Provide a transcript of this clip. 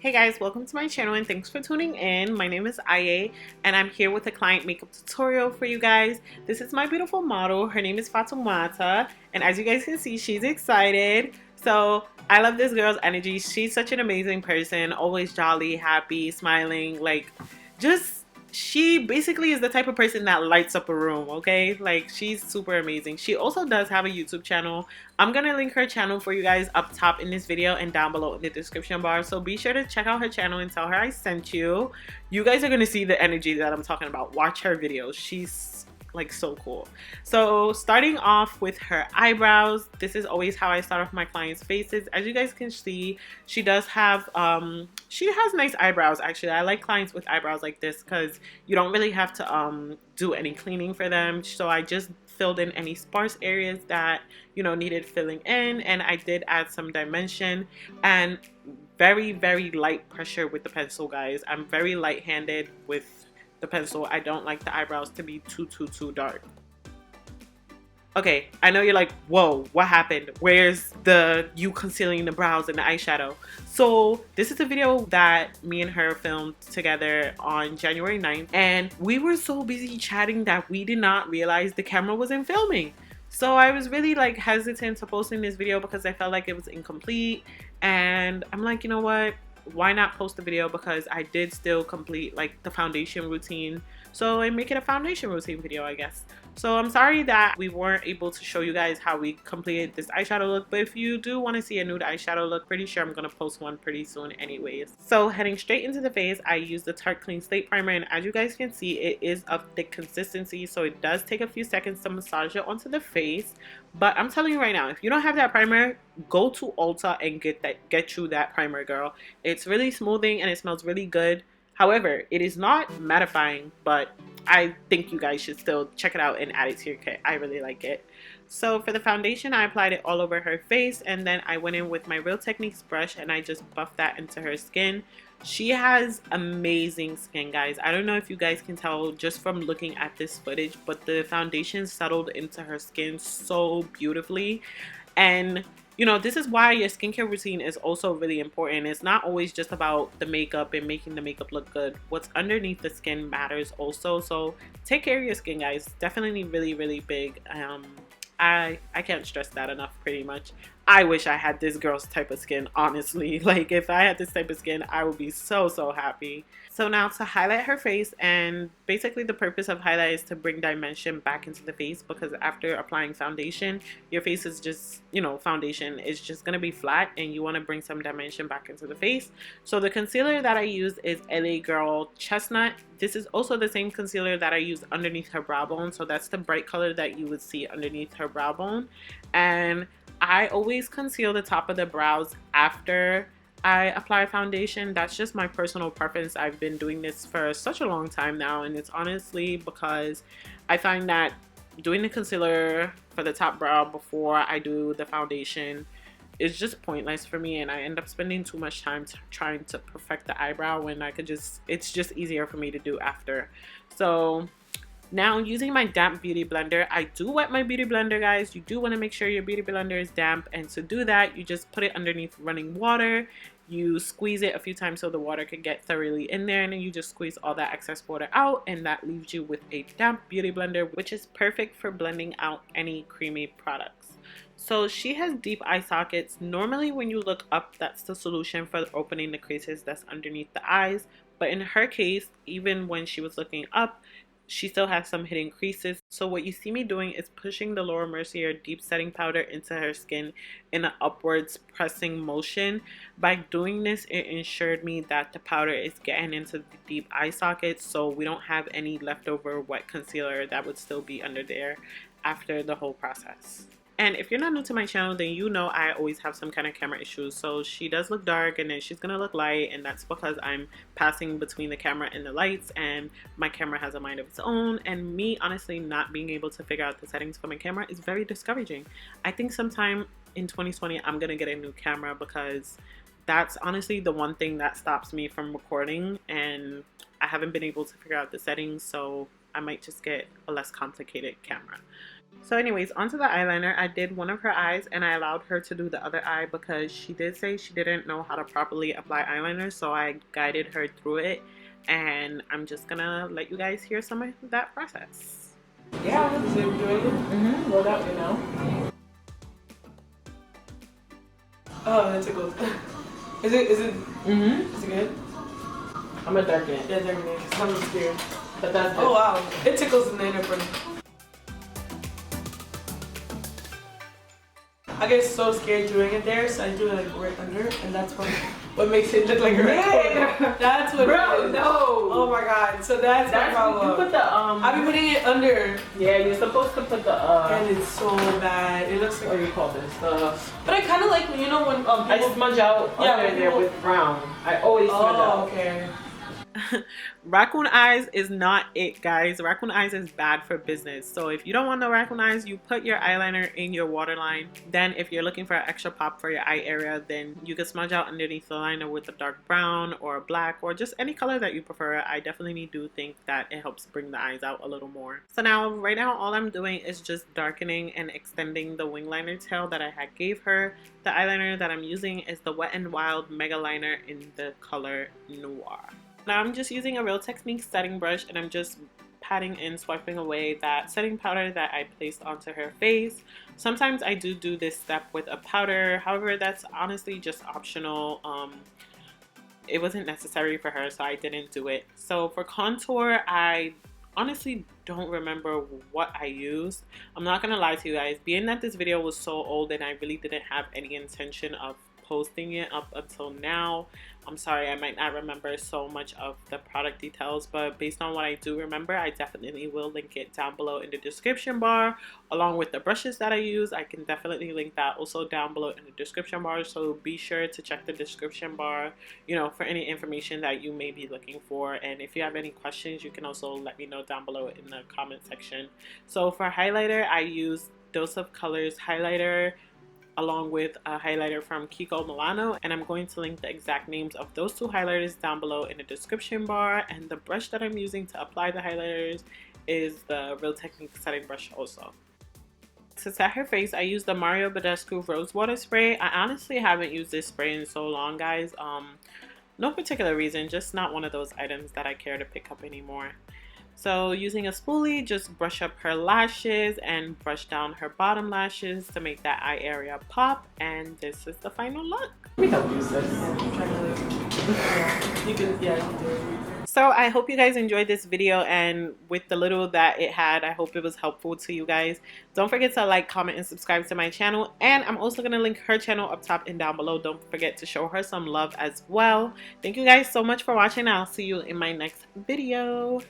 Hey guys, welcome to my channel and thanks for tuning in. My name is Aye and I'm here with a client makeup tutorial for you guys. This is my beautiful model. Her name is Fatumata and as you guys can see, she's excited. So I love this girl's energy. She's such an amazing person, always jolly, happy, smiling, like she basically is the type of person that lights up a room, okay? Like, she's super amazing. She also does have a YouTube channel. I'm gonna link her channel for you guys up top in this video and down below in the description bar. So be sure to check out her channel and tell her I sent you. You guys are gonna see the energy that I'm talking about. Watch her videos. She's like so cool. So starting off with her eyebrows, this is always how I start off my clients' faces. As you guys can see, she does have she has nice eyebrows. Actually, I like clients with eyebrows like this because you don't really have to do any cleaning for them. So I just filled in any sparse areas that needed filling in, and I did add some dimension and very light pressure with the pencil, guys. I'm very light-handed with the pencil. I don't like the eyebrows to be too dark. Okay, I know you're like, whoa, what happened? Where's you concealing the brows and the eyeshadow? So this is a video that me and her filmed together on January 9th, and we were so busy chatting that we did not realize the camera wasn't filming. So I was really like hesitant to posting this video because I felt like it was incomplete, and I'm like, you know what? Why not post the video, because I did still complete like the foundation routine, so I make it a foundation routine video, I guess. So I'm sorry that we weren't able to show you guys how we completed this eyeshadow look, but if you do want to see a nude eyeshadow look, pretty sure I'm gonna post one pretty soon anyways. So heading straight into the face, I use the Tarte Clean Slate primer, and as you guys can see, it is of thick consistency, so it does take a few seconds to massage it onto the face. But I'm telling you right now, if you don't have that primer, go to Ulta and get you that primer, girl. It's really smoothing and it smells really good. However, it is not mattifying, but I think you guys should still check it out and add it to your kit. I really like it. So for the foundation, I applied it all over her face, and then I went in with my Real Techniques brush and I just buffed that into her skin. She has amazing skin, guys. I don't know if you guys can tell just from looking at this footage, but the foundation settled into her skin so beautifully. And this is why your skincare routine is also really important. It's not always just about the makeup and making the makeup look good. What's underneath the skin matters also. So take care of your skin, guys. Definitely really big. I can't stress that enough, pretty much. I wish I had this girl's type of skin, honestly. Like, if I had this type of skin, I would be so happy. So now to highlight her face, and basically the purpose of highlight is to bring dimension back into the face, because after applying foundation, your face is just, foundation is just going to be flat, and you want to bring some dimension back into the face. So the concealer that I use is LA Girl Chestnut. This is also the same concealer that I use underneath her brow bone, so that's the bright color that you would see underneath her brow bone. And I always conceal the top of the brows after I apply foundation. That's just my personal preference. I've been doing this for such a long time now, and it's honestly because I find that doing the concealer for the top brow before I do the foundation is just pointless for me, and I end up spending too much time trying to perfect the eyebrow when it's just easier for me to do after. So now, using my damp beauty blender, I do wet my beauty blender, guys. You do want to make sure your beauty blender is damp, and to do that, you just put it underneath running water. You squeeze it a few times so the water can get thoroughly in there, and then you just squeeze all that excess water out, and that leaves you with a damp beauty blender, which is perfect for blending out any creamy products. So she has deep eye sockets. Normally when you look up, that's the solution for opening the creases that's underneath the eyes, but in her case, even when she was looking up, she still has some hidden creases. So what you see me doing is pushing the Laura Mercier deep setting powder into her skin in an upwards pressing motion. By doing this, it ensured me that the powder is getting into the deep eye sockets, so we don't have any leftover wet concealer that would still be under there after the whole process. And if you're not new to my channel, then you know I always have some kind of camera issues. So she does look dark, and then she's gonna look light, and that's because I'm passing between the camera and the lights, and my camera has a mind of its own, and me honestly not being able to figure out the settings for my camera is very discouraging. I think sometime in 2020 I'm gonna get a new camera, because that's honestly the one thing that stops me from recording, and I haven't been able to figure out the settings, so I might just get a less complicated camera. So anyways, onto the eyeliner. I did one of her eyes and I allowed her to do the other eye because she did say she didn't know how to properly apply eyeliner, so I guided her through it, and I'm just gonna let you guys hear some of that process. Yeah, is it doing it? Roll out, you know. Oh, that tickles. Is it? Is it good? I'm gonna darken it. Yeah, darken it. Cause I'm scared. But that's oh wow, it tickles in the inner part. I get so scared doing it there, so I do it like right under, and that's what makes it look like a raccoon. That's what. Bro, no. Oh my god. So that's my problem. You put the I've been putting it under. Yeah, you're supposed to put the And it's so bad. It looks like. What do you call this? But I kind of like when when people, I smudge out under there with brown. I always smudge out. Oh, okay. Raccoon eyes is not it, guys. Raccoon eyes is bad for business. So if you don't want no raccoon eyes, you put your eyeliner in your waterline. Then if you're looking for an extra pop for your eye area, then you can smudge out underneath the liner with a dark brown or a black or just any color that you prefer. I definitely do think that it helps bring the eyes out a little more. So right now all I'm doing is just darkening and extending the wing liner tail that I had gave her. The eyeliner that I'm using is the Wet n Wild Megaliner in the color Noir. Now I'm just using a Real Techniques setting brush and I'm just patting and swiping away that setting powder that I placed onto her face. Sometimes I do this step with a powder, however that's honestly just optional. It wasn't necessary for her, so I didn't do it. So for contour, I honestly don't remember what I used. I'm not gonna lie to you guys, being that this video was so old and I really didn't have any intention of posting it up until now, I'm sorry, I might not remember so much of the product details, but based on what I do remember, I definitely will link it down below in the description bar, along with the brushes that I use. I can definitely link that also down below in the description bar, so be sure to check the description bar, for any information that you may be looking for. And if you have any questions, you can also let me know down below in the comment section. So for highlighter, I use Dose of Colors highlighter, along with a highlighter from Kiko Milano, and I'm going to link the exact names of those two highlighters down below in the description bar. And the brush that I'm using to apply the highlighters is the Real Techniques setting brush also. To set her face, I used the Mario Badescu Rose Water Spray. I honestly haven't used this spray in so long, guys. No particular reason, just not one of those items that I care to pick up anymore. So using a spoolie, just brush up her lashes and brush down her bottom lashes to make that eye area pop. And this is the final look. Let me help you use this. You can do it. So I hope you guys enjoyed this video, and with the little that it had, I hope it was helpful to you guys. Don't forget to like, comment, and subscribe to my channel. And I'm also going to link her channel up top and down below. Don't forget to show her some love as well. Thank you guys so much for watching. I'll see you in my next video.